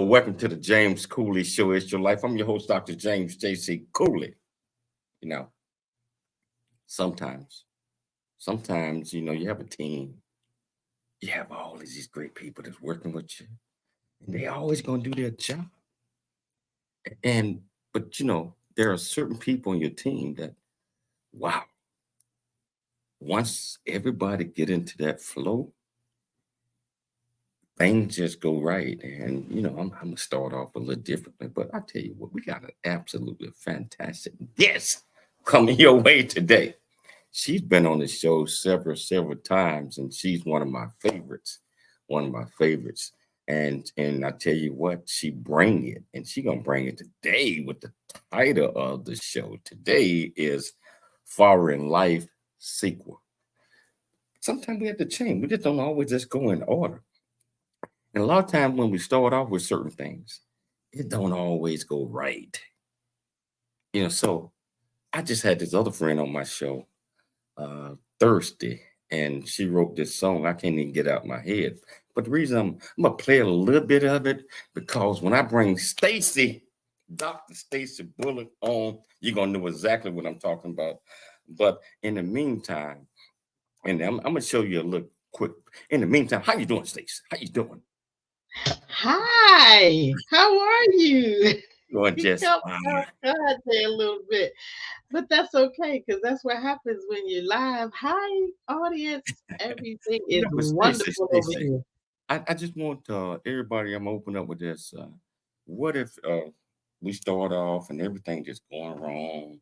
welcome to the James Cooley Show. It's your life. I'm your host, Dr. James J.C. Cooley. You know, sometimes, you have a team. You have all of these great people that's working with you, and they always gonna do their job. But there are certain people on your team that, wow, once everybody get into that flow, things just go right. And I'm gonna start off a little differently, but I tell you what, we got an absolutely fantastic guest coming your way today. She's been on the show several times, and she's one of my favorites. One of my favorites. And I tell you what, she bring it, and she gonna bring it today with the title of the show. Today is Foreign Life Sequel. Sometimes we have to change. We just don't always just go in order. And a lot of times when we start off with certain things, it don't always go right. So I just had this other friend on my show, Thursday, and she wrote this song. I can't even get out my head. But the reason I'm gonna play a little bit of it, because when I bring Dr. Stacey Bulluck on, you're gonna know exactly what I'm talking about. But in the meantime, and I'm gonna show you a little quick. In the meantime, how you doing, Stacey? How you doing? Hi, how are you? Doing just fine. God, say a little bit, but that's okay because that's what happens when you're live. Hi, audience. Everything is wonderful over here. I just want everybody. I'm open up with this. What if we start off and everything just going wrong,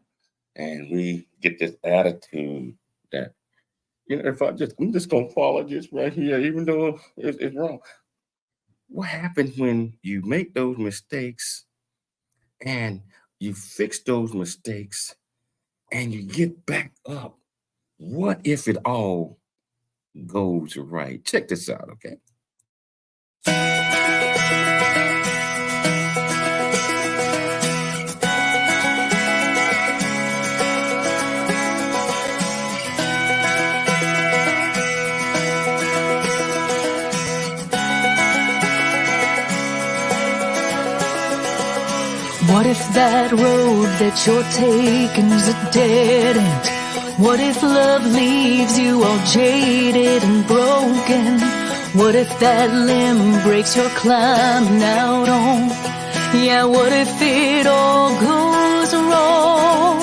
and we get this attitude that if I'm just gonna follow this right here, even though it's wrong. What happens when you make those mistakes and you fix those mistakes and you get back up? What if it all goes right? Check this out, okay? What if that road that you're taking's a dead end? What if love leaves you all jaded and broken? What if that limb breaks you're climbing out on? Yeah, what if it all goes wrong?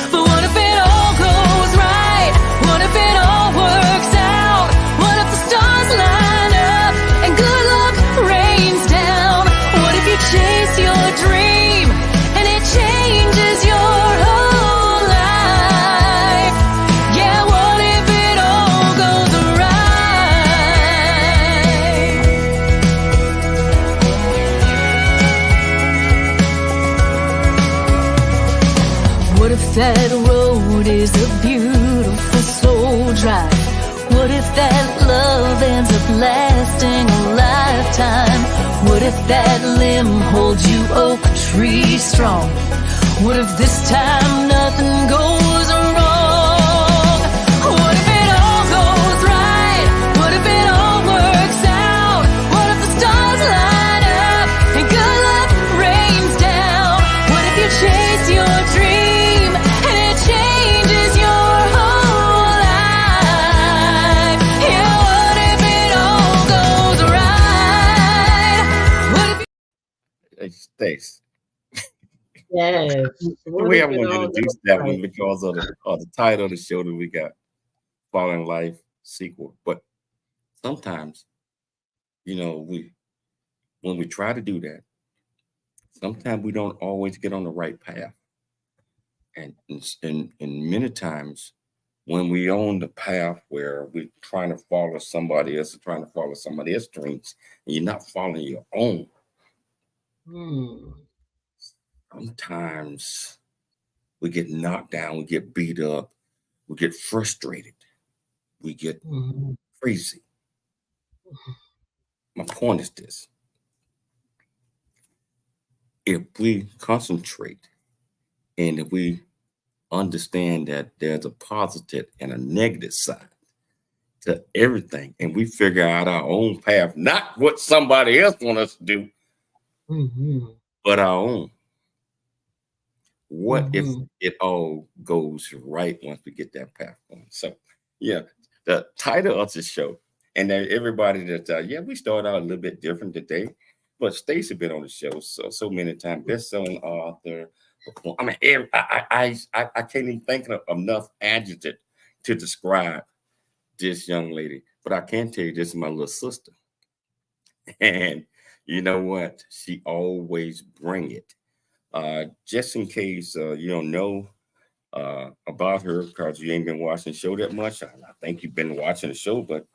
But what if it all goes right? What if it all works out? What if the stars line up and good luck rains down? What if you chase your dream? Changes your whole life. Yeah, what if it all goes right? What if that road is a beautiful slow drive? What if that love ends up lasting a lifetime? What if that limb holds you oak tree strong? What if this time nothing goes wrong? What if it all goes right? What if it all works out? What if the stars line up and good luck rains down? What if you chase your dream and it changes your whole life? Yeah, what if it all goes right? What if Hey, Stace. Yes. The way I want to introduce that one because of the title of the show that we got, Foreign Life Sequel. But sometimes, when we try to do that, sometimes we don't always get on the right path. And many times when we on the path where we're trying to follow somebody else or trying to follow somebody else's dreams, and you're not following your own, sometimes we get knocked down, we get beat up, we get frustrated, we get crazy. My point is this: if we concentrate and if we understand that there's a positive and a negative side to everything, and we figure out our own path, not what somebody else wants us to do, Mhm. but our own. What if Mhm. it all goes right once we get that path going? So, yeah, the title of the show, and then everybody that, yeah, we started out a little bit different today, but Stacey been on the show so many times, best-selling author. I mean, I can't even think of enough adjective to describe this young lady. But I can tell you, this is my little sister, and you know what? She always bring it. Just in case you don't know about her because you ain't been watching the show that much. I think you've been watching the show, but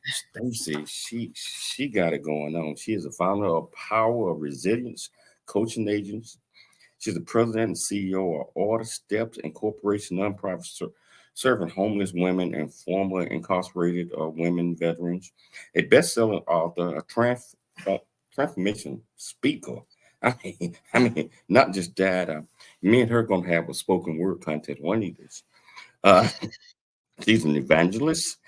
Stacey, she got it going on. She is the founder of Power of Resilience Coaching Agents. She's the president and CEO of Order Steps Incorporation, nonprofit serving homeless women and former incarcerated women veterans. A best-selling author, a transformation speaker. Not just that. Me and her gonna have a spoken word contest one of these. Uh, she's an evangelist,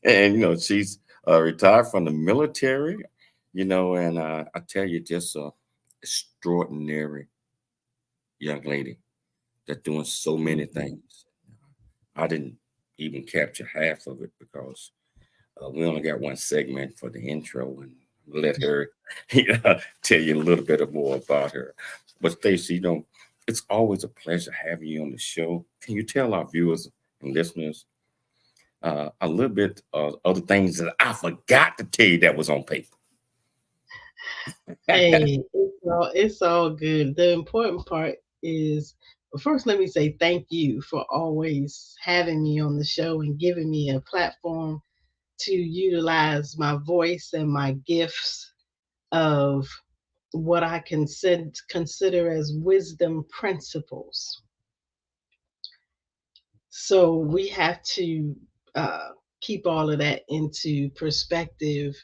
and she's retired from the military. And I tell you, just a extraordinary young lady that's doing so many Mhm. things. I didn't even capture half of it because we only got one segment for the intro, and let her tell you a little bit more about her. But Stacey, it's always a pleasure having you on the show. Can you tell our viewers and listeners a little bit of other things that I forgot to tell you that was on paper? Hey, it's all good. The important part is, well, first, let me say thank you for always having me on the show and giving me a platform to utilize my voice and my gifts of what I consider as wisdom principles. So we have to uh, keep all of that into perspective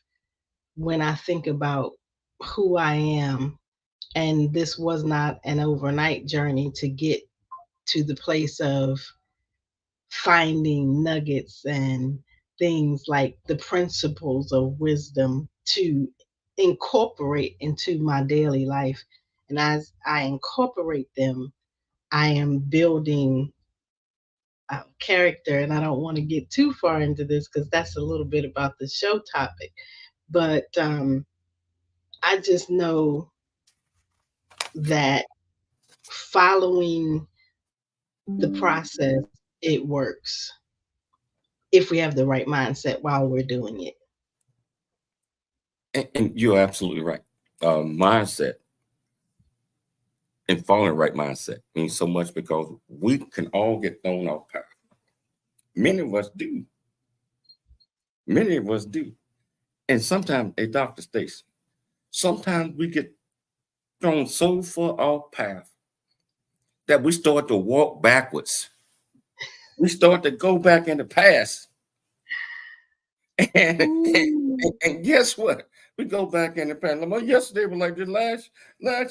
when I think about who I am. And this was not an overnight journey to get to the place of finding nuggets and things like the principles of wisdom to incorporate into my daily life. And as I incorporate them, I am building character. And I don't want to get too far into this because that's a little bit about the show topic. But I just know that following the process, it works if we have the right mindset while we're doing it. And you're absolutely right. Mindset and following the right mindset means so much because we can all get thrown off path. Many of us do. Many of us do. And sometimes, a Dr. Stacy, sometimes we get thrown so far off path that we start to walk backwards. We start to go back in the past. And, and, Ooh. and guess what? We go back in the past. Like, yesterday was like the last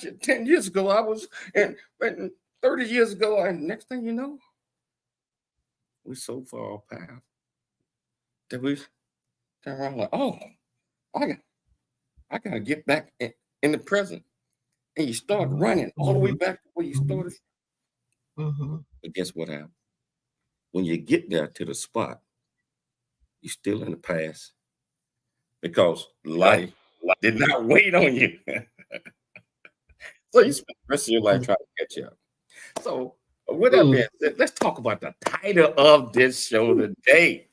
year, 10 years ago, I was, and 30 years ago, and next thing you know, we so far off path that we turn around like, oh, I got, I got to get back in the present. And you start running all the way Mhm, back to where you mhm, started. mhm. But guess what happens? When you get there to the spot, you're still in the past because life did not wait on you. So you spend the rest of your life trying to catch up. So with that being Mm. said, let's talk about the title of this show today.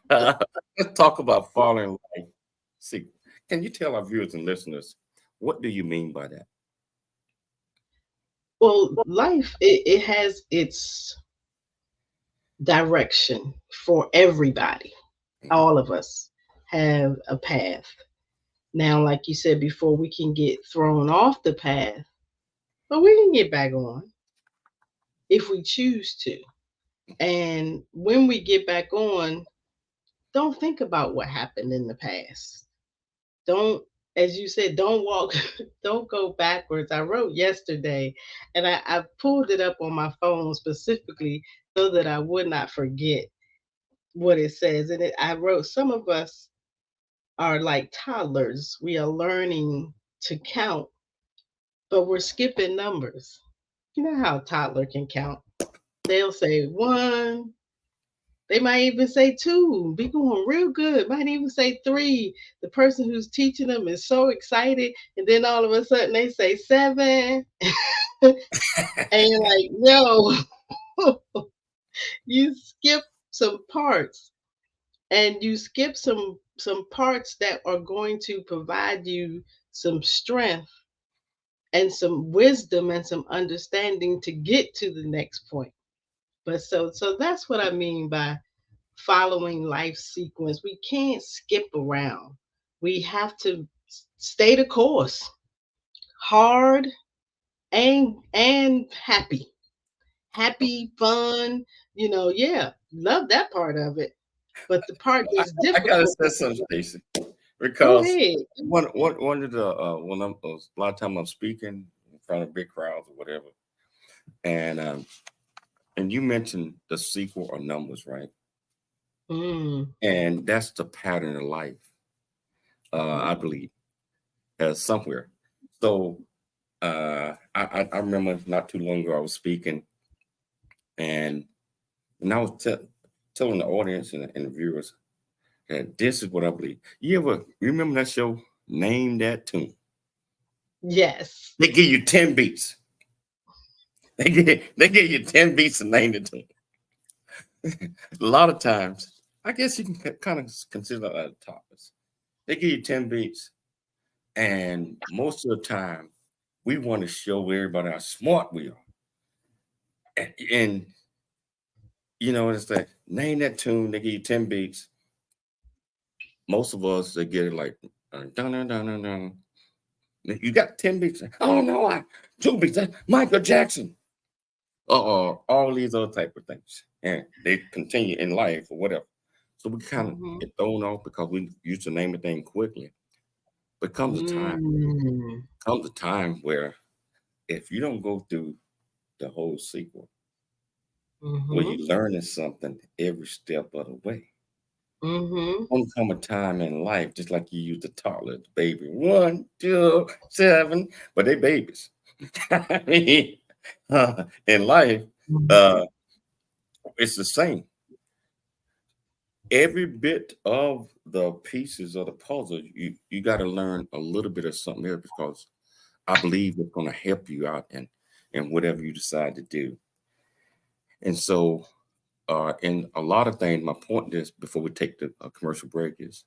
Let's talk about falling life sequel. Can you tell our viewers and listeners what do you mean by that? Well, life, it has its direction for everybody. Mhm. All of us have a path. Now, like you said before, we can get thrown off the path, but we can get back on if we choose to. And when we get back on, don't think about what happened in the past. Don't, as you said, don't walk, don't go backwards. I wrote yesterday, and I pulled it up on my phone specifically so that I would not forget what it says. And I wrote, some of us are like toddlers. We are learning to count, but we're skipping numbers. You know how a toddler can count. They'll say one, they might even say two, be going real good, might even say three. The person who's teaching them is so excited, and then all of a sudden they say seven. And you're like, yo, you skip some parts, and you skip some parts that are going to provide you some strength and some wisdom and some understanding to get to the next point. But so that's what I mean by following life sequence. We can't skip around. We have to stay the course. Hard and happy. Happy, fun, yeah, love that part of it. But the part that's I gotta difficult. say something, Stacey, Go because ahead. one of the when I'm a lot of time I'm speaking in front of big crowds or whatever, and you mentioned the sequel or numbers, right? Mm, And that's the pattern of life, I believe, somewhere. So I remember not too long ago I was speaking, and I was telling the audience and the viewers that this is what I believe. You remember that show, Name That Tune? yes. They give you 10 beats. They give you 10 beats to name the tune. A lot of times, I guess you can kind of consider that topics. They give you 10 beats, and most of the time, we want to show everybody how smart we are. And it's like, name that tune, they give you 10 beats. Most of us, they get it like, dun, dun, dun, dun, dun. You got 10 beats. Oh, no, 2 beats. That's Michael Jackson. All these other type of things. And they continue in life or whatever. So we kind of get thrown off because we used to name a thing quickly. But comes a time where if you don't go through the whole sequel, where you're learning something every step of the way. Gonna come a time in life, just like you use the toddler, the baby, 1, 2, 7, but they babies. I mean, in life, it's the same. Every bit of the pieces of the puzzle, you got to learn a little bit of something else because I believe it's going to help you out in whatever you decide to do. And so, in a lot of things, my point is before we take the commercial break is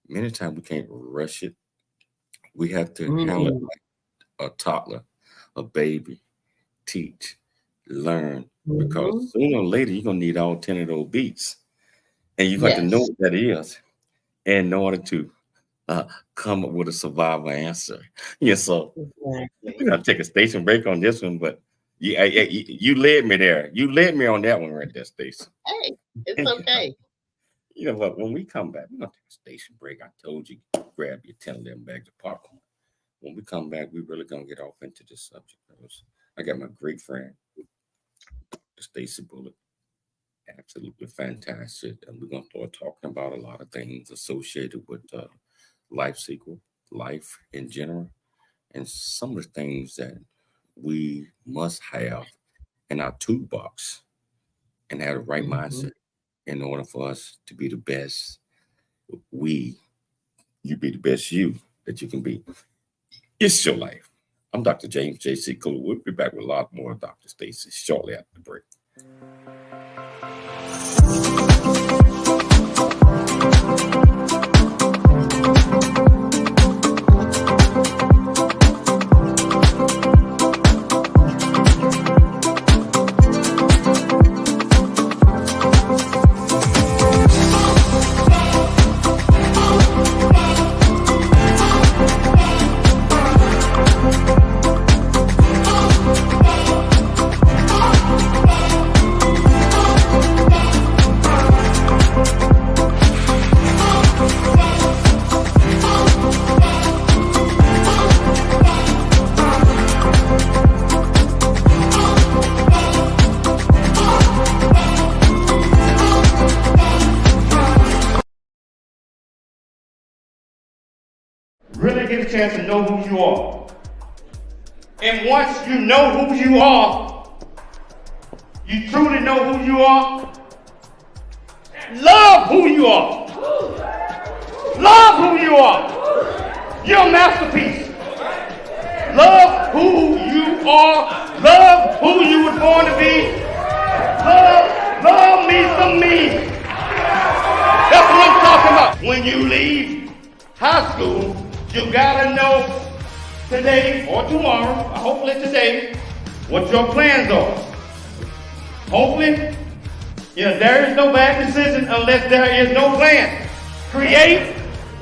many times we can't rush it. We have to handle it like a toddler, a baby, teach, learn, because sooner or later you're gonna need all 10 of those beats, and you have to know what that is in order to come up with a survival answer. Yeah, so we're gonna take a station break on this one, but you led me there. You led me on that one right there, Stacey. Hey, it's okay. You know what? When we come back, we're gonna take a station break. I told you, grab your 10, 11 bags of popcorn. When we come back, we're really gonna get off into this subject. I got my great friend, Stacey Bulluck, absolutely fantastic, and we're gonna start talking about a lot of things associated with life sequel, life in general, and some of the things that we must have in our toolbox and have the right mindset in order for us to be the best you be the best you that you can be. It's your life. I'm Dr. James J.C. Cooler. We'll be back with a lot more of Dr. Stacey shortly after the break. a chance to know who you are. And once you know who you are, you truly know who you are, love who you are. Love who you are. You're a masterpiece. Love who you are. Love who you were born to be. Love me some me. That's what I'm talking about. When you leave high school, you gotta know today or tomorrow, hopefully today, what your plans are. Hopefully, there is no bad decision unless there is no plan. Create,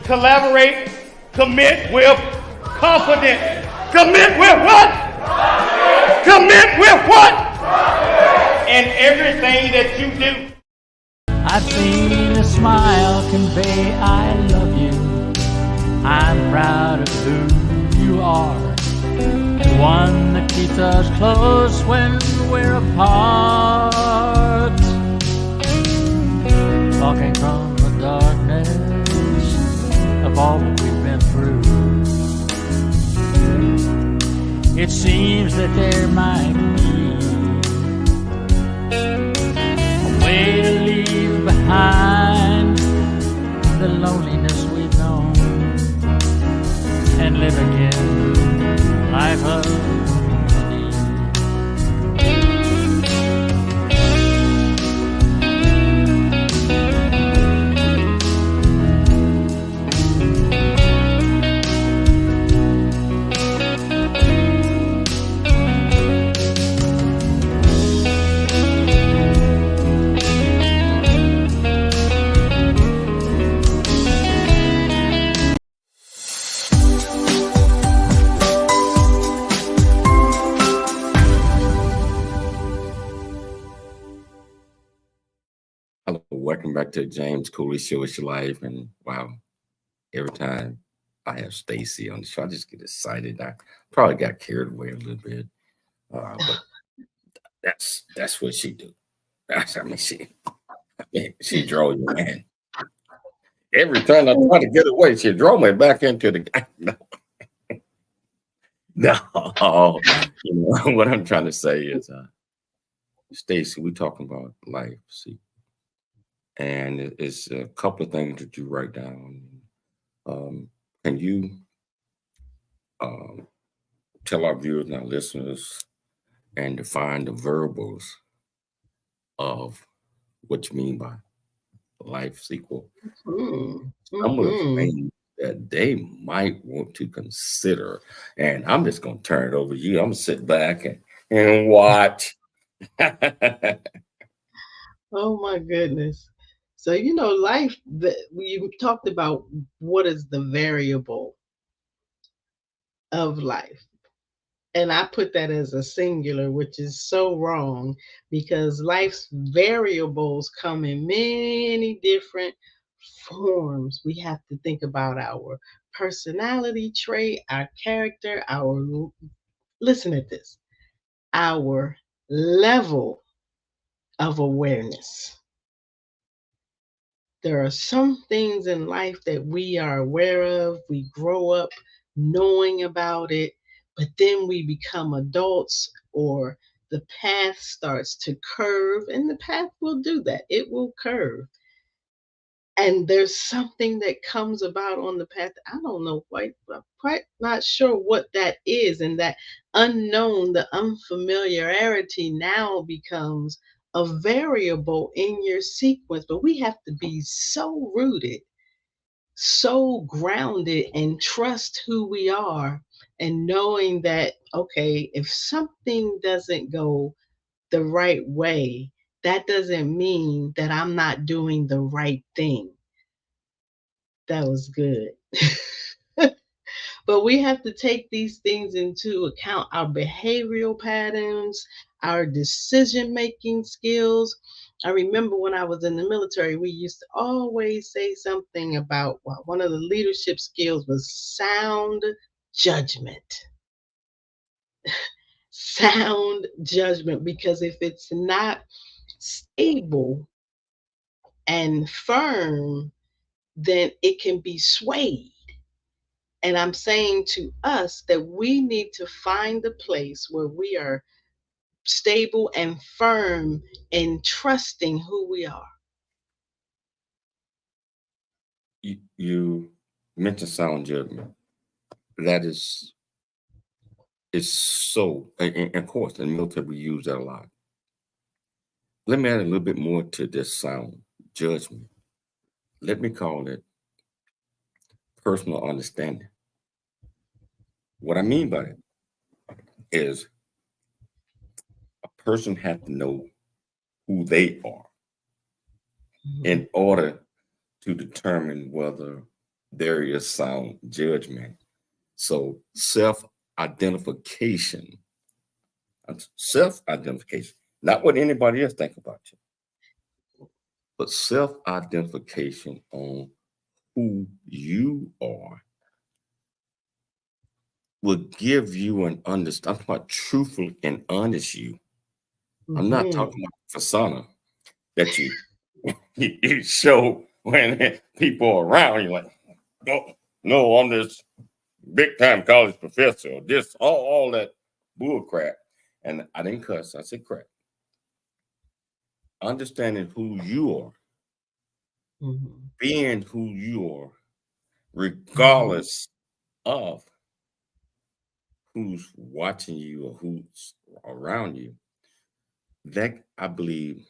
collaborate, commit with confidence. Commit with what? Commit with what? And everything that you do. I've seen a smile convey I love you. I'm proud of who you are. The one that keeps us close when we're apart. Talking from the darkness of all that we've been through. It seems that there might be a way to leave behind the loneliness we've known and live again life of need. Hello, welcome back to James Cooley Show. It's your life, and wow, every time I have Stacey on the show, I just get excited. I probably got carried away a little bit, but that's what she do. She drove you in. Every time I try to get away, she drove me back into the. No, what I'm trying to say is, Stacey, we talking about life. See. And it's a couple of things that you write down. Can you tell our viewers and our listeners and define the variables of what you mean by life sequel? Some of the things that they might want to consider. And I'm just going to turn it over to you. I'm going to sit back and watch. Oh my goodness. So, life, we talked about what is the variable of life. And I put that as a singular, which is so wrong because life's variables come in many different forms. We have to think about our personality trait, our character, listen at this, our level of awareness. There are some things in life that we are aware of. We grow up knowing about it, but then we become adults or the path starts to curve, and the path will do that. It will curve. And there's something that comes about on the path. I don't know, I'm quite not sure what that is. And that unknown, the unfamiliarity now becomes a variable in your sequence. But we have to be so rooted, so grounded, and trust who we are, and knowing that, okay, if something doesn't go the right way, that doesn't mean that I'm not doing the right thing. That was good. But we have to take these things into account, our behavioral patterns, our decision-making skills. I remember when I was in the military, we used to always say something about, well, one of the leadership skills was sound judgment. Sound judgment, because if it's not stable and firm, then it can be swayed. And I'm saying to us that we need to find a place where we are stable and firm in trusting who we are. You mentioned sound judgment. That is so, and of course, in the military, we use that a lot. Let me add a little bit more to this sound judgment. Let me call it personal understanding. What I mean by it is a person has to know who they are Mhm. in order to determine whether there is sound judgment. So self identification, not what anybody else think about you, but self identification on who you are will give you an understanding. I'm talking about truthful and honest you. I'm not Mhm. talking about persona that you you show when people are around. You're like, no, no, I'm this big time college professor, or this, all that bull crap. And I didn't cuss, I said crap. Understanding who you are, Mhm. being who you are, Mhm. regardless of who's watching you or who's around you. That I believe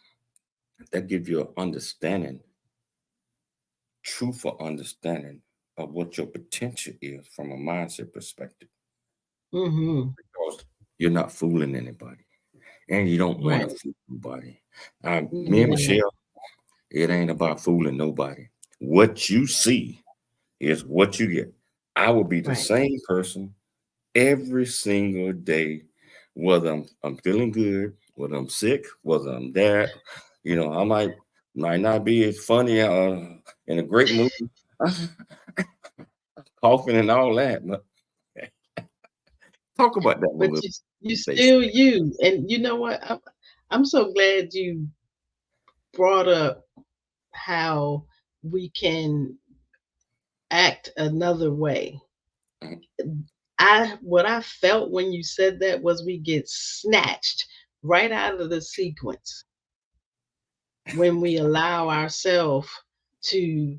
that gives you an understanding, truthful understanding of what your potential is from a mindset perspective. Mhm. Because you're not fooling anybody. And you don't want Right. to fool nobody. Me and Yeah. Michelle, it ain't about fooling nobody. What you see is what you get. I will be the Right. same person every single day, whether I'm feeling good, whether I'm sick, whether I'm dead. I might not be as funny in a great mood, coughing and all that. But talk about that one But little you Stacey. still you. And you know what? I'm so glad you brought up how we can act another way. Mhm. I what I felt when you said that was we get snatched right out of the sequence when we allow ourselves to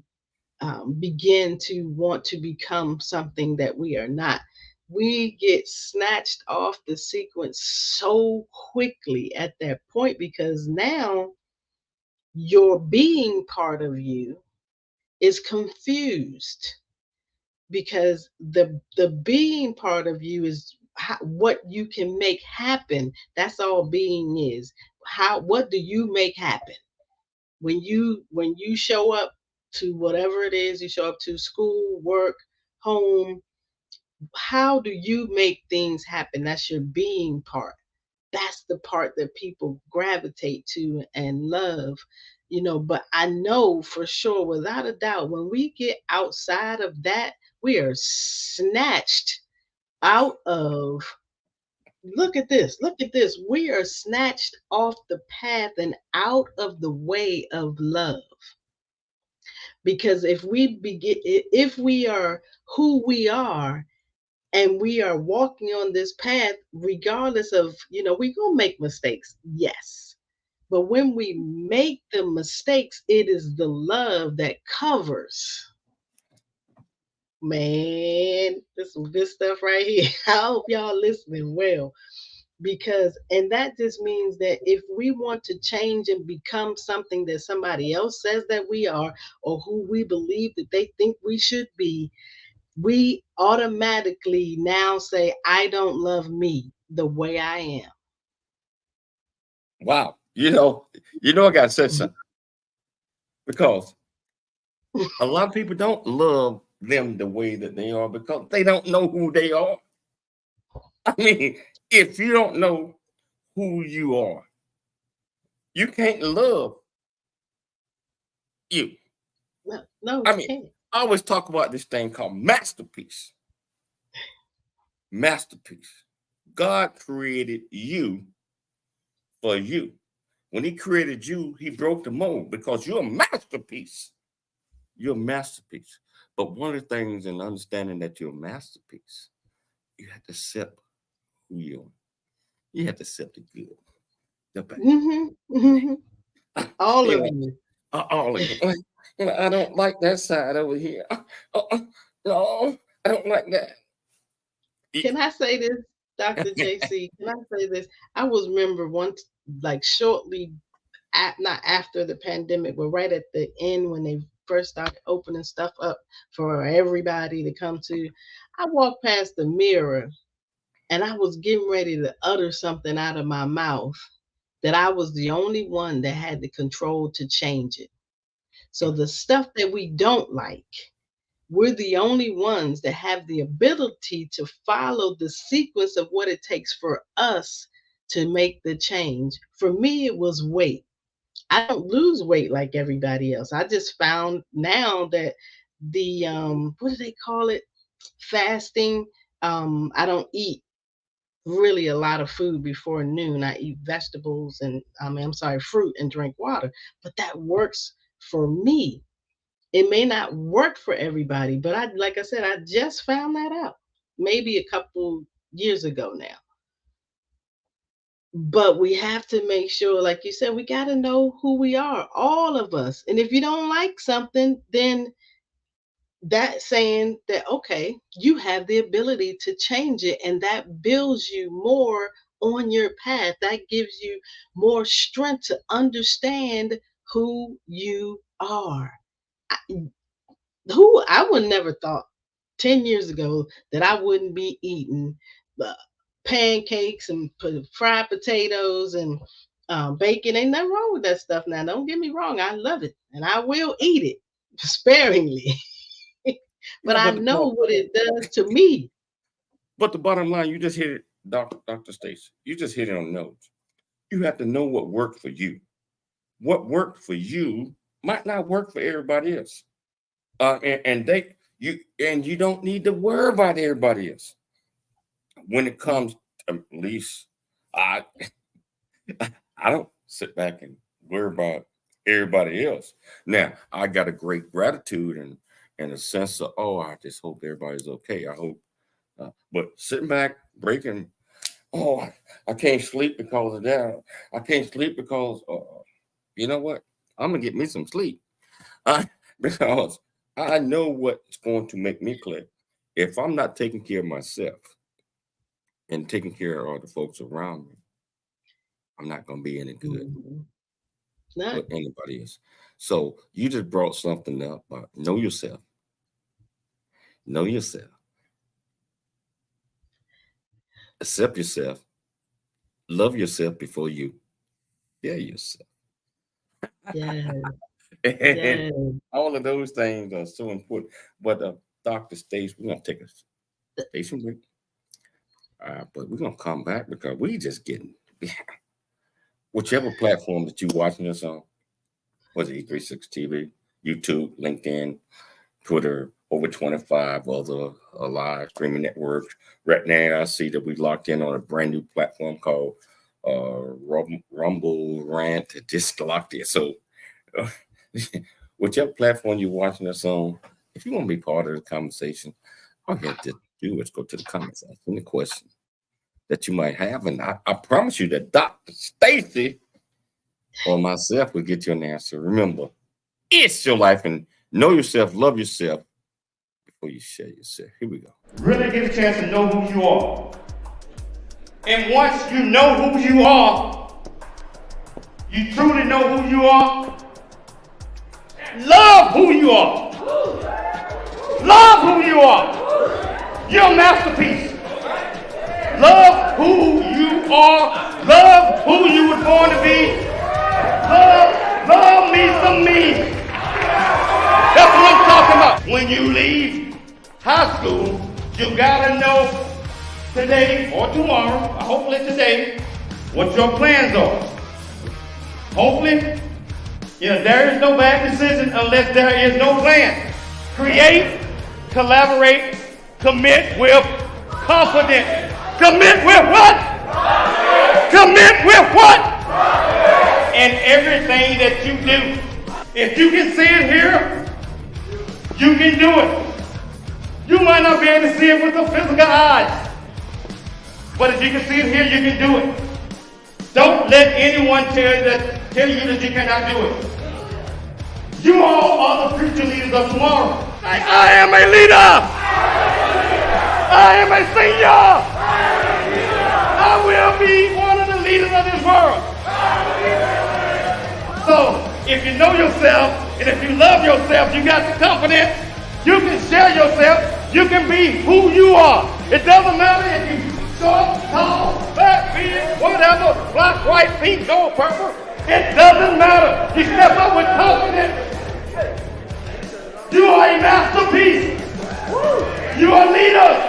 begin to want to become something that we are not. We get snatched off the sequence so quickly at that point because now your being part of you is confused because the being part of you is what you can make happen. That's all being is. How what do you make happen when you show up to whatever it is you show up to, school, work, home? How do you make things happen? That's your being part. That's the part that people gravitate to and love. But I know for sure, without a doubt, when we get outside of that, we are snatched out of, look at this, we are snatched off the path and out of the way of love. Because if we are who we are and we are walking on this path, regardless of, we're gonna make mistakes, yes. But when we make the mistakes, it is the love that covers. Man, this is some good stuff right here. I hope y'all listening well. And that just means that if we want to change and become something that somebody else says that we are, or who we believe that they think we should be, we automatically now say, I don't love me the way I am. Wow. I gotta say something because a lot of people don't love them the way that they are because they don't know who they are. I mean, if you don't know who you are, you can't love you. No, no, I we mean, can't. I always talk about this thing called masterpiece. Masterpiece. God created you for you. When he created you, he broke the mold because you're a masterpiece. You're a masterpiece. But one of the things in understanding that you're a masterpiece, you have to accept who you are. You have to accept the good, the bad. All You of know, you. all of it. I don't like that side over here. No, I don't like that. Can I say this, Dr. JC? Can I say this? I was remember once, like shortly, not after the pandemic, but right at the end when they first started opening stuff up for everybody to come to. I walked past the mirror and I was getting ready to utter something out of my mouth that I was the only one that had the control to change it. So the stuff that we don't like, we're the only ones that have the ability to follow the sequence of what it takes for us to make the change. For me, it was weight. I don't lose weight like everybody else. I just found now that the what do they call it? Fasting. I don't eat really a lot of food before noon. I eat vegetables and I'm sorry, fruit and drink water. But that works for me. It may not work for everybody, but like I said, I just found that out maybe a couple years ago now. But we have to make sure, like you said, we got to know who we are, all of us. And if you don't like something, then that's saying that, okay, you have the ability to change it. And that builds you more on your path. That gives you more strength to understand who you are. I would never thought 10 years ago that I wouldn't be eating pancakes and fried potatoes and bacon. Ain't nothing wrong with that stuff now. Don't get me wrong. I love it and I will eat it sparingly. But Yeah, I know what it does to me. But the bottom line, you just hit it, Dr. Stacey. You just hit it on the nose. You have to know what worked for you. What worked for you might not work for everybody else. You don't need to worry about everybody else. When it comes to, at least I don't sit back and worry about everybody else. Now I got a great gratitude and a sense of, oh, I just hope everybody's okay. I hope, but sitting back breaking, oh, I can't sleep because of that. I can't sleep because you know what? I'm gonna get me some sleep because I know what's going to make me click. If I'm not taking care of myself and taking care of the folks around me, I'm not going to be any good with anybody else. So you just brought something up. Know yourself. Know yourself. Accept yourself. Love yourself before you fear yourself. Yeah. And all of those things are so important. But Dr. Stacey, we're going to take a station break. But we're going to come back because we just getting whichever platform that you're watching us on, was it E36 TV, YouTube, LinkedIn, Twitter, over 25 other live streaming networks. Right now, I see that we locked in on a brand new platform called Rumble Rant. Just locked in. So whichever platform you're watching us on, if you want to be part of the conversation, all you have to do is go to the comments, ask any question that you might have. And I promise you that Dr. Stacey or myself will get you an answer. Remember, it's your life, and know yourself, love yourself before you share yourself. Here we go. Really get a chance to know who you are. And once you know who you are, you truly know who you are, love who you are. Love who you are. You're a masterpiece. Love who you are. Love who you were born to be. Love me some me. That's what I'm talking about. When you leave high school, you gotta know today or tomorrow, or hopefully today, what your plans are. Hopefully, there is no bad decision unless there is no plan. Create, collaborate, commit with confidence. Commit with what? Commit with what? And everything that you do. If you can see it here, you can do it. might not be able to see it with the physical eyes. But if you can see it here, you can do it. Don't let anyone tell you that you cannot do it. You all are the future leaders of tomorrow. I am a leader. I am a senior. I will be one of the leaders of this world. So, if you know yourself, and if you love yourself, you got the confidence, you can share yourself, you can be who you are. It doesn't matter if you short, tall, fat, big, whatever, black, white, pink, gold, purple. It doesn't matter. You step up with confidence. You are a masterpiece. You are leaders.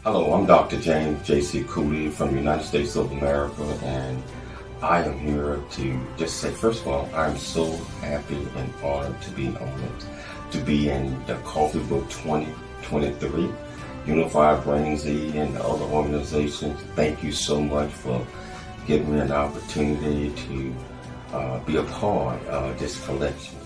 Hello, I'm Dr. James J.C. Cooley from the United States of America, and I am here to just say, first of all, I'm so happy and honored to be honored to be in the Coffee Book 2023, Unified Brain Z and the other organizations. Thank you so much for giving me an opportunity to be a part of this collection.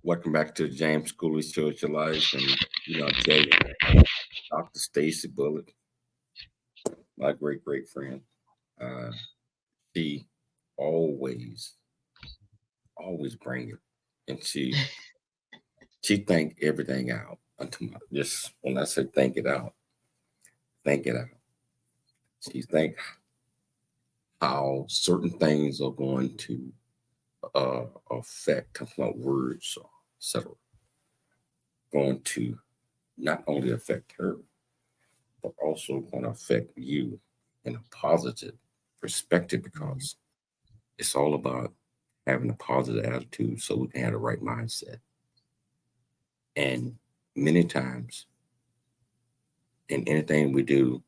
Welcome back to the James Cooley Show at Your Life. And, I tell you, Dr. Stacey Bulluck, my great friend, she always bring it. And she think everything out. Just when I say think it out. She think how certain things are going to affect my words, etc. Going to not only affect her, but also going to affect you in a positive perspective, because it's all about having a positive attitude so we can have the right mindset. And many times in anything we do,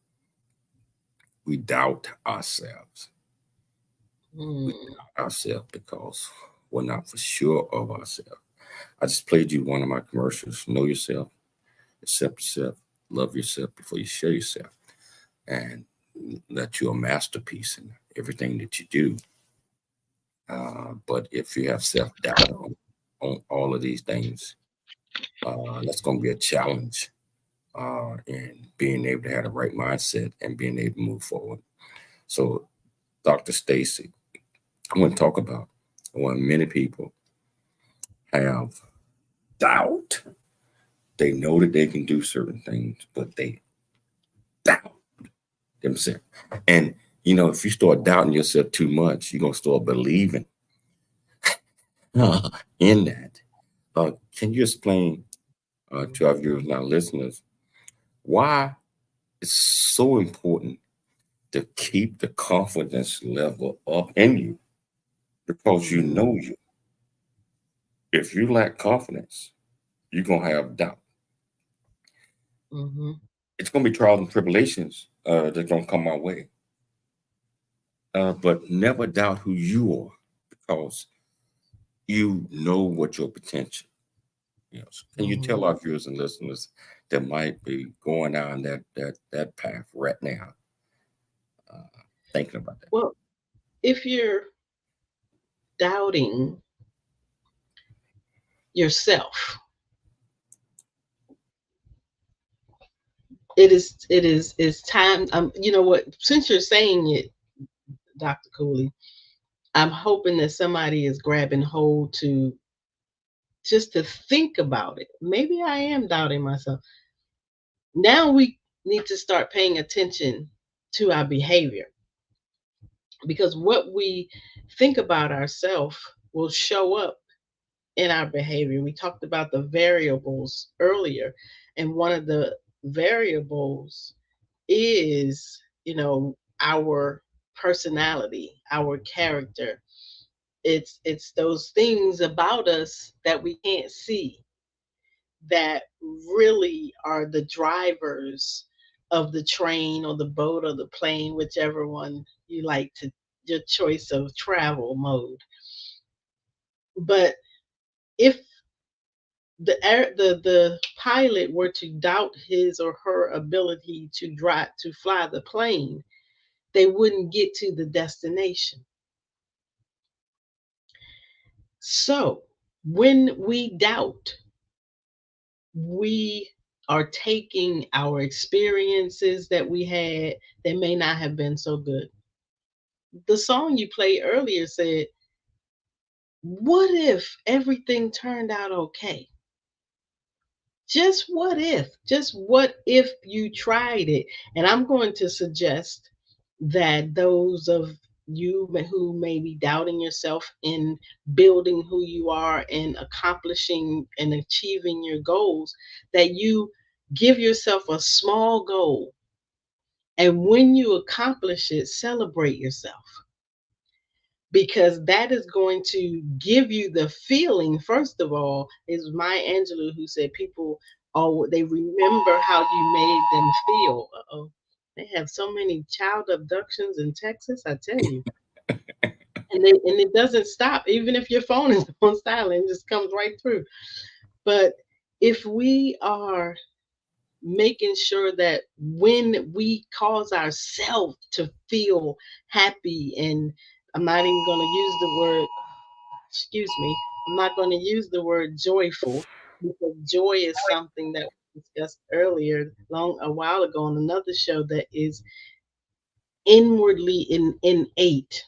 we doubt ourselves. We doubt ourselves because we're not for sure of ourselves. I just played you one of my commercials. Know yourself, accept yourself, love yourself before you share yourself, and that you're a masterpiece in everything that you do. But if you have self-doubt on all of these things, that's going to be a challenge in being able to have the right mindset and being able to move forward. So, Dr. Stacey, I want to talk about when many people have doubt. They know that they can do certain things, but they doubt themselves. And, if you start doubting yourself too much, you're going to start believing in that. Can you explain to our viewers and our listeners why it's so important to keep the confidence level up in you? Because you know you. If you lack confidence, you're going to have doubt. It's going to be trials and tribulations that's going to come our way. But never doubt who you are, because you know what your potential is. Can you tell our viewers and listeners that might be going down that path right now, thinking about that. Well, if you're doubting yourself, it's time. You know what? Since you're saying it, Dr. Cooley, I'm hoping that somebody is grabbing hold to just to think about it. Maybe I am doubting myself. Now we need to start paying attention to our behavior, because what we think about ourselves will show up in our behavior. We talked about the variables earlier, and one of the variables is, our personality, our character. It's those things about us that we can't see that really are the drivers of the train or the boat or the plane, whichever one you like to, your choice of travel mode. But if the pilot were to doubt his or her ability to fly the plane, they wouldn't get to the destination. So when we doubt, we are taking our experiences that we had that may not have been so good. The song you played earlier said, what if everything turned out okay? Just what if? Just what if you tried it? And I'm going to suggest that those of you who may be doubting yourself in building who you are and accomplishing and achieving your goals, that you give yourself a small goal. And when you accomplish it, celebrate yourself, because that is going to give you the feeling. First of all, is Maya Angelou who said people, oh, they remember how you made them feel. Uh-oh, they have so many child abductions in Texas, I tell you. And it doesn't stop, even if your phone is on silent, it just comes right through. But if we are making sure that when we cause ourselves to feel happy, and I'm not even going to use the word, excuse me, I'm not going to use the word joyful, because joy is something that we discussed earlier, a while ago on another show, that is inwardly innate.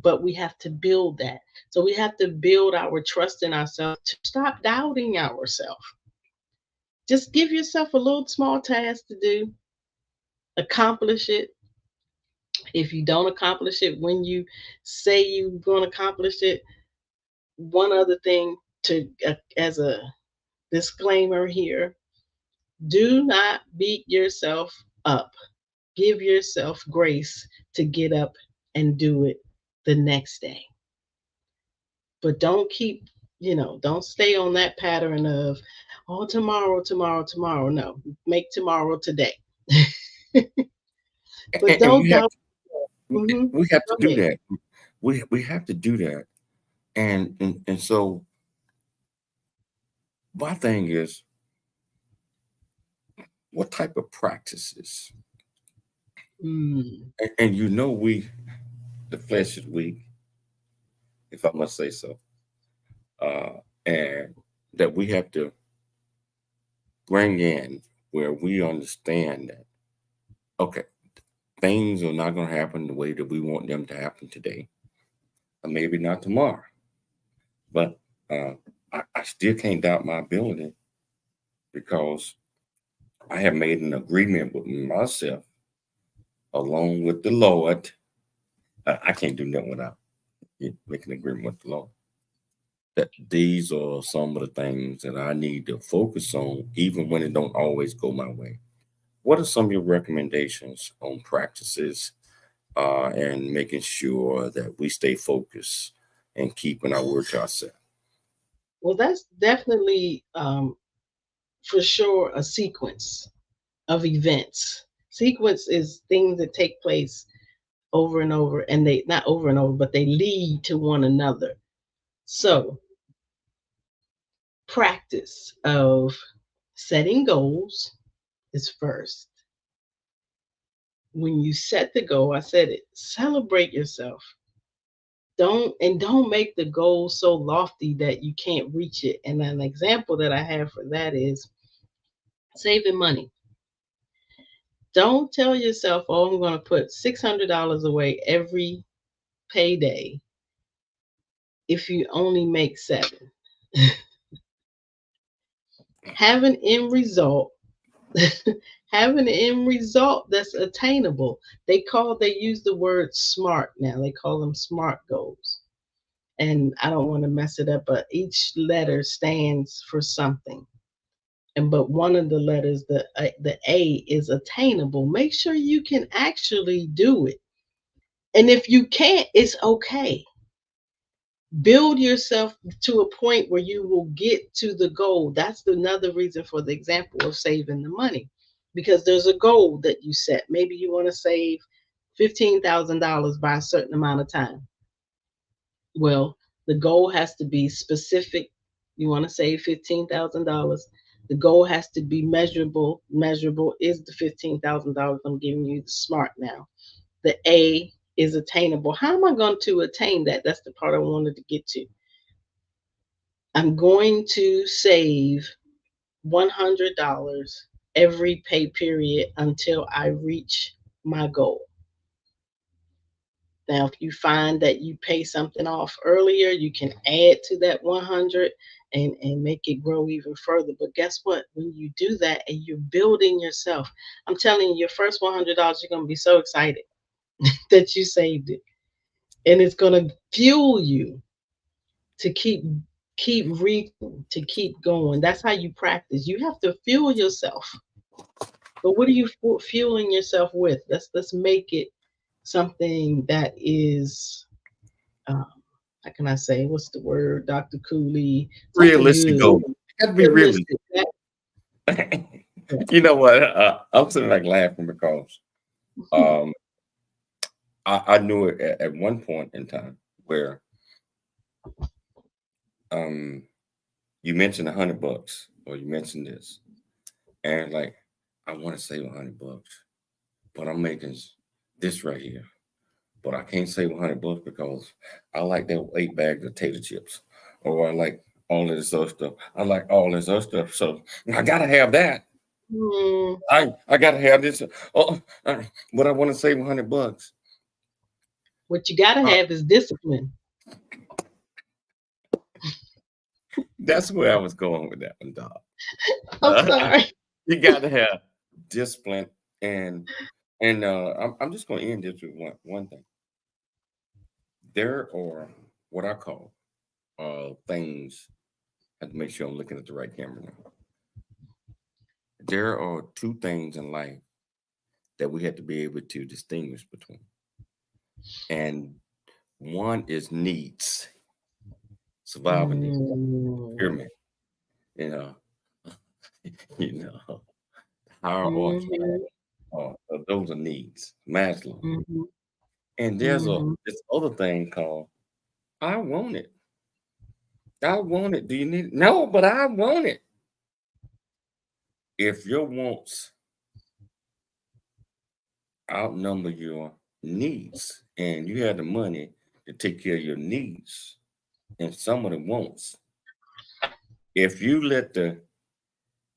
But we have to build that. So we have to build our trust in ourselves to stop doubting ourselves. Just give yourself a little small task to do, accomplish it. If you don't accomplish it when you say you're going to accomplish it, one other thing to as a disclaimer here, do not beat yourself up. Give yourself grace to get up and do it the next day. But don't keep, don't stay on that pattern of, oh, tomorrow, tomorrow, tomorrow. No, make tomorrow today. But And don't doubt. Mhm. we have to Go do ahead. that. We have to do that. And so my thing is, what type of practices? Mm. And the flesh is weak, if I must say so, and that we have to bring in where we understand that, okay, things are not going to happen the way that we want them to happen today, or maybe not tomorrow. But I still can't doubt my ability, because I have made an agreement with myself, along with the Lord. I can't do nothing without making an agreement with the Lord, that these are some of the things that I need to focus on, even when it don't always go my way. What are some of your recommendations on practices and making sure that we stay focused and keeping our word to ourselves? Well, that's definitely, for sure, a sequence of events. Sequence is things that take place over and over, and they not over and over, but they lead to one another. So, practice of Setting goals is first. When you set the goal, I said it, celebrate yourself. Don't make the goal so lofty that you can't reach it. And an example that I have for that is saving money. Don't tell yourself, oh, I'm going to put $600 away every payday if you only make seven. Have an end result. Have an end result that's attainable. They use the word SMART now. They call them SMART goals. And I don't want to mess it up, but each letter stands for something. But one of the letters, the A, is attainable. Make sure you can actually do it. And if you can't, it's okay. Build yourself to a point where you will get to the goal. That's another reason for the example of saving the money, because there's a goal that you set. Maybe you want to save $15,000 by a certain amount of time. Well, the goal has to be specific. You want to save $15,000. The goal has to be measurable. Measurable is the $15,000. I'm giving you the SMART now. The A is attainable. How am I going to attain that? That's the part I wanted to get to. I'm going to save $100 every pay period until I reach my goal. Now, if you find that you pay something off earlier, you can add to that 100 and make it grow even further. But guess what? When you do that and you're building yourself, I'm telling you, your first $100, you're going to be so excited that you saved it. And it's going to fuel you to keep reaching, to keep going. That's how you practice. You have to fuel yourself. But what are you fueling yourself with? Let's make it something that is, how can I say? What's the word, Dr. Cooley? Realistic goal. It got to be realistic. You know what? I'm sitting like laughing because I knew it at one point in time where you mentioned $100 or you mentioned this, and like I want to save $100, but I'm making this right here. But I can't save $100 because I like that 8 bags of tater chips, or I like all of this other stuff. I like all this other stuff, so I gotta have that. I gotta have this. But I want to save $100. What you gotta have is discipline. That's where I was going with that one, dog. I'm sorry. You gotta have discipline, and I'm just gonna end this with one thing. There are what I call things. I have to make sure I'm looking at the right camera now. There are two things in life that we have to be able to distinguish between, and one is needs, survival needs. Hear me? You know, hierarchy. Those are needs, Maslow. And there's this other thing called I want it. I want it. Do you need it? No, but I want it. If your wants outnumber your needs and you have the money to take care of your needs and some of the wants, if you let the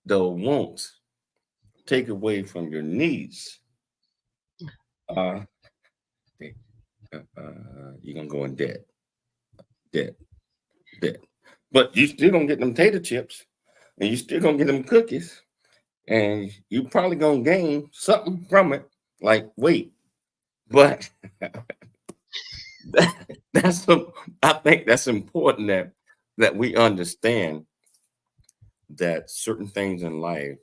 wants take away from your needs, you're gonna go in debt. But you still gonna get them tater chips, and you still gonna get them cookies, and you probably gonna gain something from it, like weight. But I think that's important that we understand that certain things in life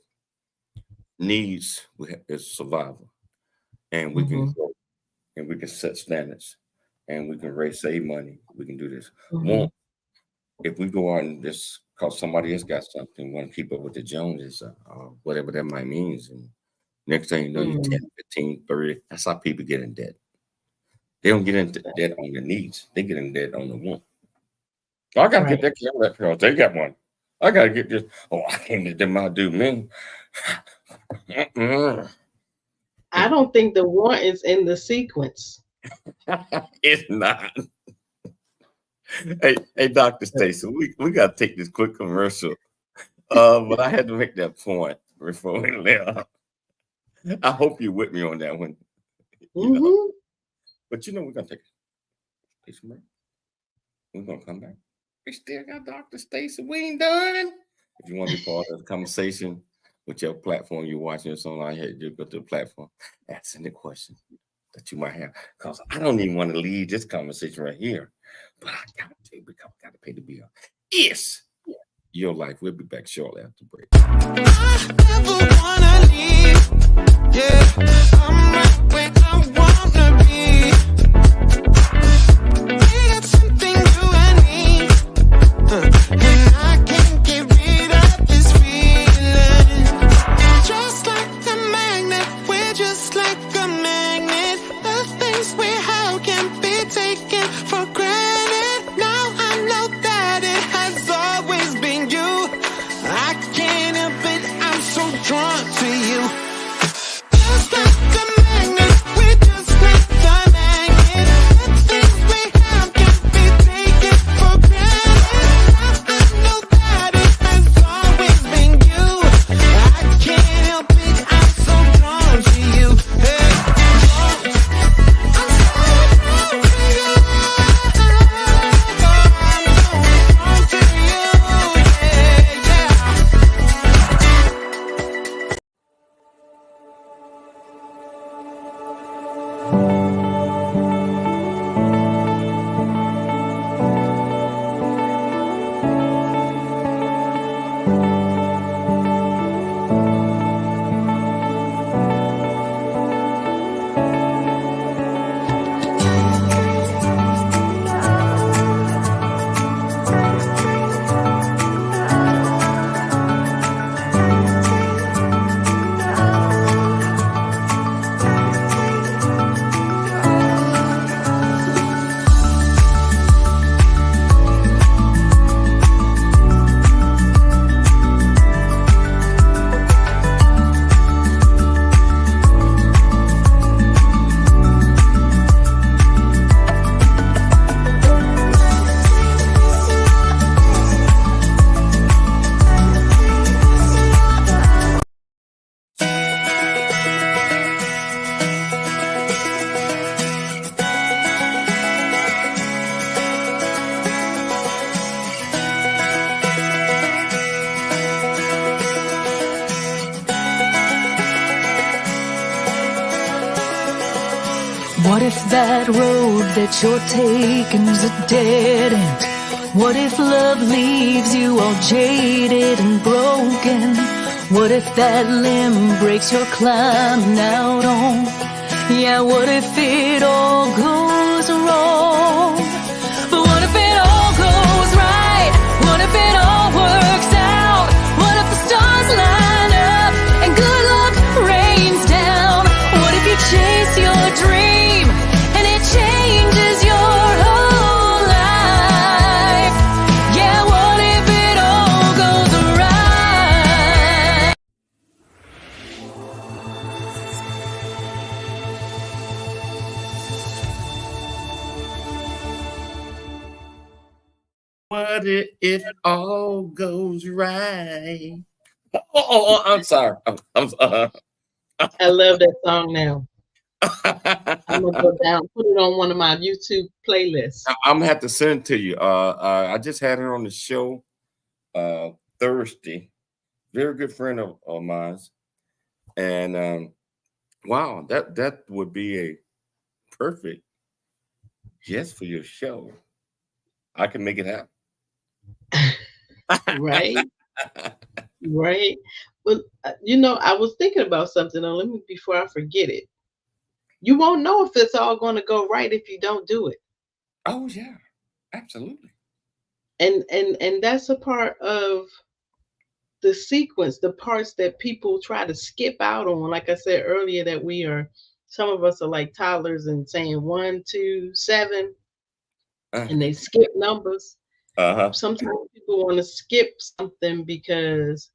needs is survival, and we can grow, and we can set standards, and we can save money. We can do this. If we go out and just because somebody else got something, want to keep up with the Joneses, whatever that might means, and next thing you know, you're 10, 15, 30. That's how people get in debt. They don't get into debt on their needs. They get in debt on the want. So I got to get that camera because they got one. I gotta get this. Oh, I can't let them outdo me. I don't think the want is in the sequence. It's not. Hey, Dr. Stacey, we gotta take this quick commercial. But I had to make that point before we left. I hope you're with me on that one. You know, Mm-hmm. but we're gonna take a piece of break. We're gonna come back. We still got Dr. Stacey. We ain't done. If you want to be part of the conversation with your platform, you're watching us online here, just go to the platform, ask any question that you might have. Because I don't even want to leave this conversation right here. But I got to because I got to pay the bill. It's your life. We'll be back shortly after the break. I never wanna leave. Yeah, I'm right where I wanna be. We got something you and me, and I can't get rid of this feeling. Just like a magnet, we're just like a magnet. The things we have can't be taken for granted. Now I know that it has always been you. I can't help it, I'm so drawn to you. Just like a magnet, we're just like a magnet. The things we have can't be taken for granted. Now I know that it has always been you. I can't help it, I'm so drawn to you. Hey, I'm so drawn to you. I'm so drawn to you. Yeah, yeah. What if that road that you're taking's a dead end? What if love leaves you all jaded and broken? What if that limb breaks you're climbing out on? Yeah, what if it all goes wrong? But what if it all goes right? What if it all works out? What if the stars line up and good luck rains down? What if you chase your dream and it changes your whole life? Yeah, what if it all goes right? What if it all goes right? Oh, I'm sorry. I'm sorry. I love that song now. I'm gonna go down, put it on one of my YouTube playlists. I'm gonna have to send it to you. I just had her on the show Thursday. Very good friend of mine, and wow, that would be a perfect yes for your show. I can make it happen. Right? Right. But I was thinking about something. Now, let me before I forget it. You won't know if it's all going to go right if you don't do it. Oh yeah, absolutely. And that's a part of the sequence, the parts that people try to skip out on. Like I said earlier, that some of us are like toddlers and saying 1, 2, 7, Uh, and they skip numbers. Uh-huh. Sometimes people want to skip something because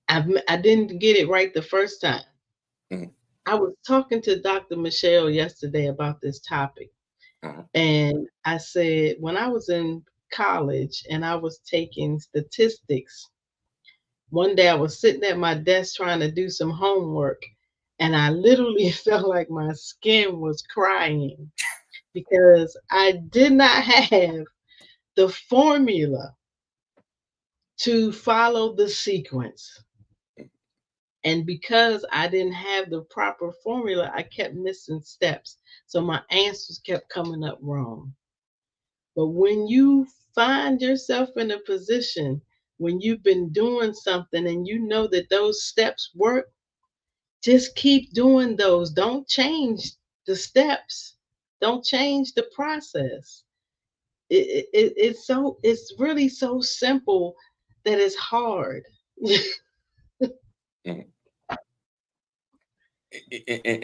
I didn't get it right the first time. Mhm. I was talking to Dr. Michelle yesterday about this topic, Uh-huh. and I said when I was in college and I was taking statistics, one day I was sitting at my desk trying to do some homework, and I literally felt like my skin was crying because I did not have the formula to follow the sequence. And because I didn't have the proper formula, I kept missing steps. So my answers kept coming up wrong. But when you find yourself in a position when you've been doing something and you know that those steps work, just keep doing those. Don't change the steps. Don't change the process. It's really so simple that it's hard. Mhm.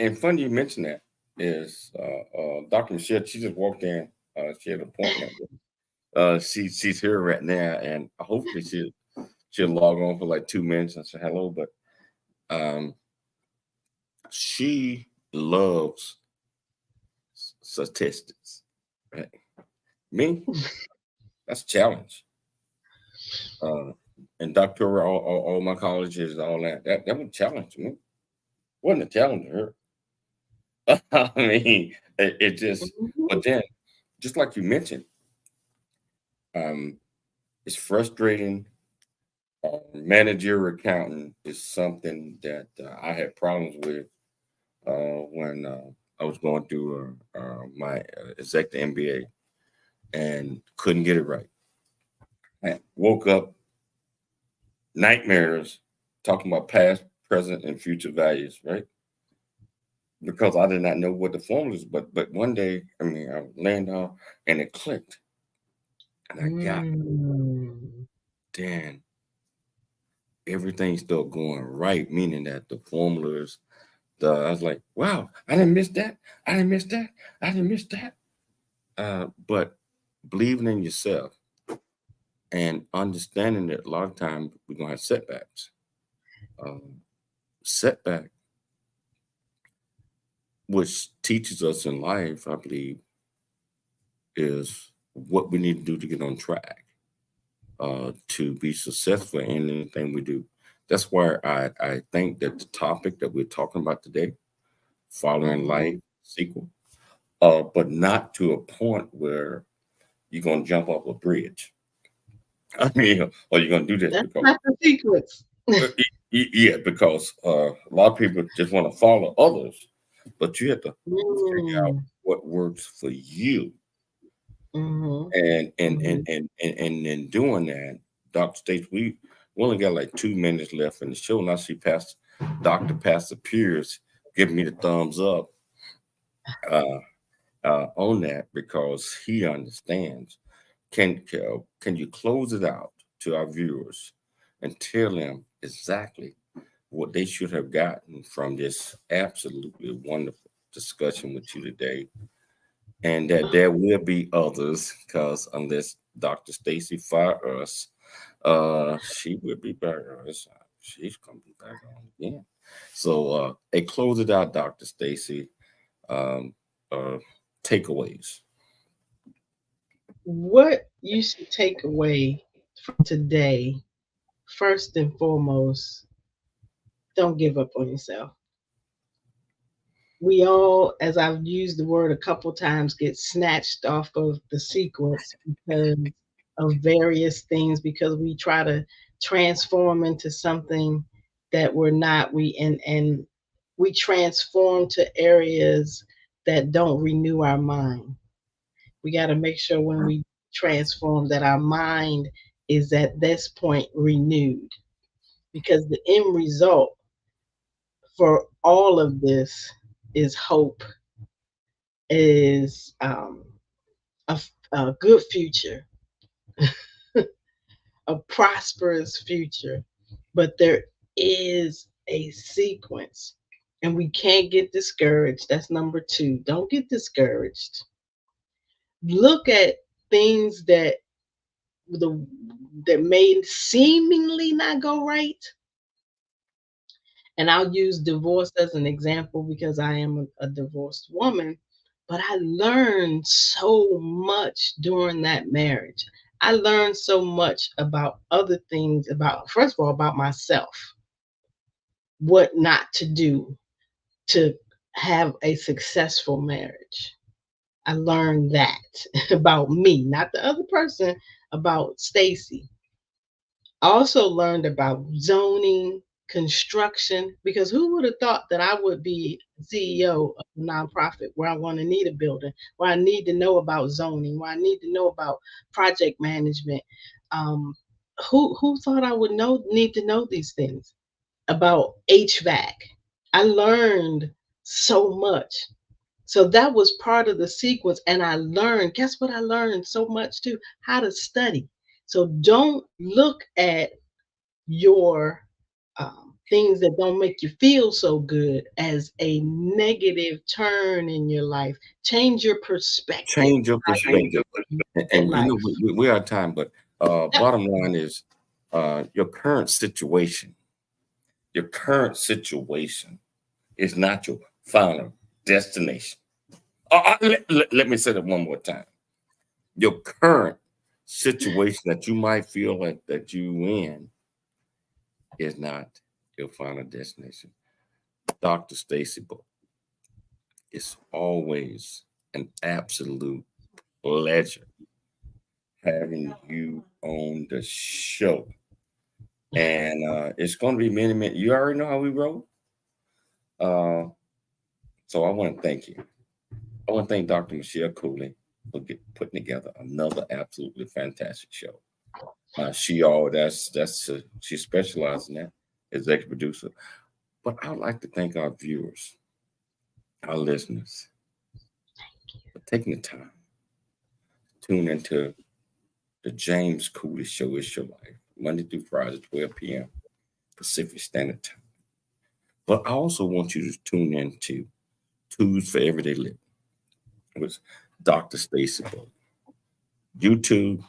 And funny you mention that is Dr. Michelle, she just walked in. She had an appointment. She's here right now, and hopefully she'll log on for like 2 minutes and say hello. But um, she loves statistics. Right? Me, that's a challenge. Uh, and doctoral, all my colleges, all that was a challenge to me. Wasn't a challenge to her. I mean, it just. Mhm. But then, just like you mentioned, um, it's frustrating. Managerial accounting is something that I had problems with when I was going through my executive MBA and couldn't get it right. I woke up nightmares talking about past, present, and future values, right? Because I did not know what the formulas. But one day, I mean, I landed on and it clicked, and I got Mm. then everything started going right, meaning that the formulas. I was like, wow, I didn't miss that. I didn't miss that. I didn't miss that. But believing in yourself and understanding that a lot of times we're gonna have setbacks. Um, Setback, which teaches us in life, I believe, is what we need to do to get on track, to be successful in anything we do. That's why I think that the topic that we're talking about today, following life Mhm. sequel, but not to a point where you're gonna jump off a bridge. I mean, or you're gonna do this That's because not the sequence. yeah, because a lot of people just want to follow others, but you have to figure out Mm. what works for you. Mhm. Mhm. And in doing that, Dr. States, we only got like 2 minutes left in the show, and I see Dr. Pastor Pierce giving me the thumbs up uh, on that because he understands. Can you close it out to our viewers and tell them exactly what they should have gotten from this absolutely wonderful discussion with you today, and that there will be others, because unless Dr. Stacy fire us, she will be back on us. She's gonna be back on again. So hey, close it out, Dr. Stacy. Um, uh, Takeaways. What you should take away from today, first and foremost, don't give up on yourself. We all, as I've used the word a couple times, get snatched off of the sequence because of various things, because we try to transform into something that we're not. And we transform to areas that don't renew our mind. We got to make sure when we transform that our mind is at this point renewed, because the end result for all of this is hope, is a good future, a prosperous future. But there is a sequence, and we can't get discouraged. That's number two. Don't get discouraged. Look at things that may seemingly not go right. And I'll use divorce as an example because I am a divorced woman, but I learned so much during that marriage. I learned so much about other things, about, first of all, about myself, what not to do to have a successful marriage. I learned that about me, not the other person, about Stacey. I also learned about zoning, construction, because who would have thought that I would be CEO of a nonprofit where I want to need a building, where I need to know about zoning, where I need to know about project management. Um, who thought I would need to know these things about HVAC? I learned so much. So that was part of the sequence. And I learned, guess what I learned so much too? How to study. So don't look at your things that don't make you feel so good as a negative turn in your life. Change your perspective. Change your perspective. And you Life. know, we are time, but bottom line is your current situation is not your final destination. Let me say that one more time. Your current situation that you might feel like that you in is not your final destination. Dr. Stacey Bulluck, it's always an absolute pleasure having you on the show. And it's going to be many. You already know how we roll. So I want to thank you. I want to thank Dr. Michelle Cooley for putting together another absolutely fantastic show. She specializes in that, executive producer. But I'd like to thank our viewers, our listeners, for taking the time to tune into the James Cooley Show. It's your life, Monday through Friday, 12 p.m. Pacific Standard Time. But I also want you to tune into Tools for Everyday Living with Dr. Stacey Bulluck. YouTube,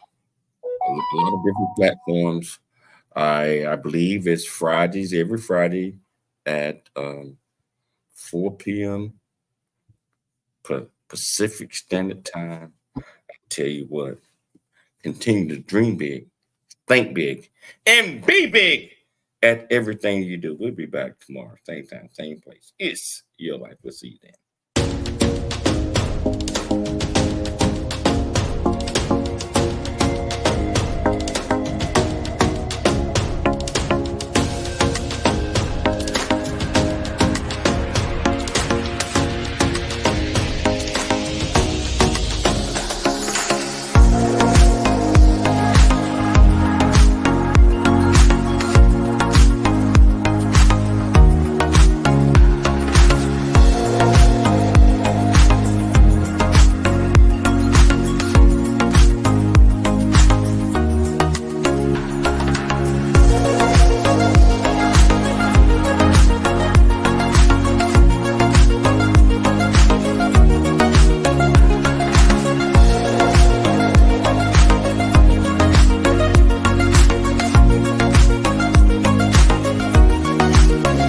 a lot of different platforms. I believe it's Fridays, every Friday at 4 p.m. Pacific Standard Time. I tell you what, continue to dream big, think big, and be big at everything you do. We'll be back tomorrow, same time, same place. It's your life. We'll see you then.